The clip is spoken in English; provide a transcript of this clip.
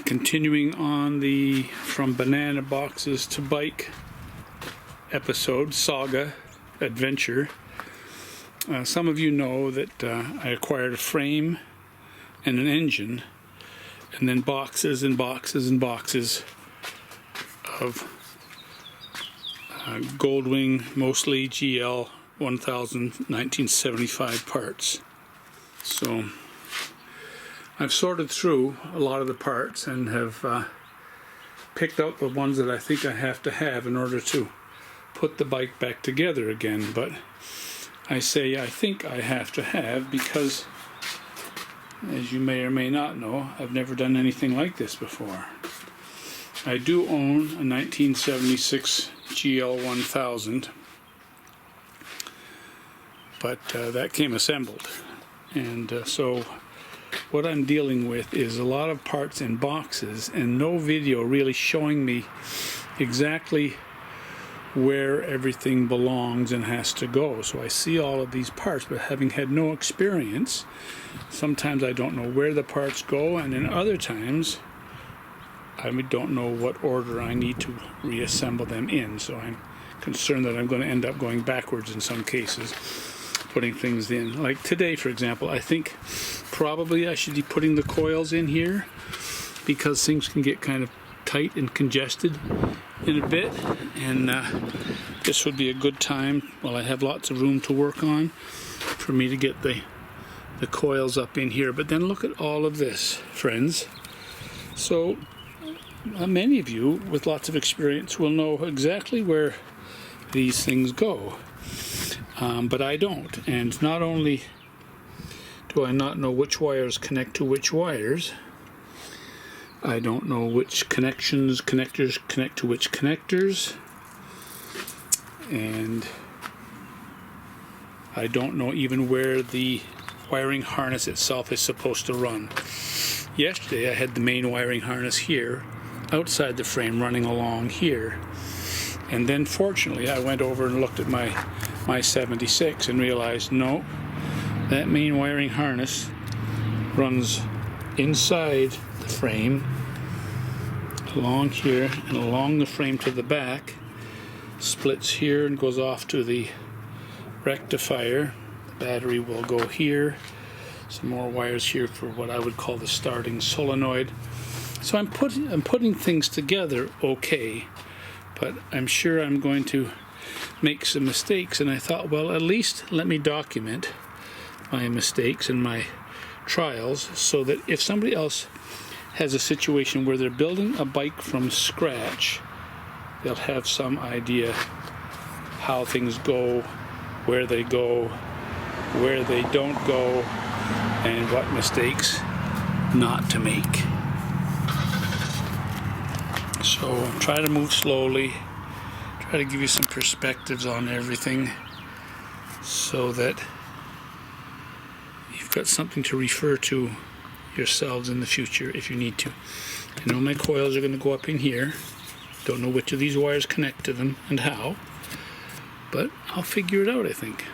Continuing on the From Banana Boxes to Bike episode, saga, adventure. Some of you know that I acquired a frame and an engine, and then boxes and boxes and boxes of Goldwing, mostly GL1000 1975 parts. So I've sorted through a lot of the parts and have picked out the ones that I think I have to have in order to put the bike back together again. But I say I think I have to have because, as you may or may not know, I've never done anything like this before. I do own a 1976 GL1000, but that came assembled, and so what I'm dealing with is a lot of parts in boxes and no video really showing me exactly where everything belongs and has to go. So I see all of these parts, but having had no experience, sometimes I don't know where the parts go, and then other times I don't know what order I need to reassemble them in. So I'm concerned that I'm going to end up going backwards in some cases, putting things in. Like today, for example, I think probably I should be putting the coils in here because things can get kind of tight and congested in a bit, and this would be a good time while I have lots of room to work on for me to get the coils up in here. But then look at all of this, friends. So many of you with lots of experience will know exactly where these things go, but I don't. And not only do I not know which wires connect to which wires, I don't know which connectors connect to which connectors, and I don't know even where the wiring harness itself is supposed to run. Yesterday I had the main wiring harness here outside the frame running along here, and then fortunately I went over and looked at my 76 and realized no, that main wiring harness runs inside the frame along here and along the frame to the back, splits here and goes off to the rectifier. The battery will go here, some more wires here for what I would call the starting solenoid. So I'm putting things together okay, but I'm sure I'm going to make some mistakes, and I thought, well, at least let me document my mistakes and my trials so that if somebody else has a situation where they're building a bike from scratch, they'll have some idea how things go, where they don't go, and what mistakes not to make. So I'm trying to move slowly, try to give you some perspectives on everything so that you've got something to refer to yourselves in the future if you need to. I know my coils are going to go up in here. Don't know which of these wires connect to them and how, but I'll figure it out, I think.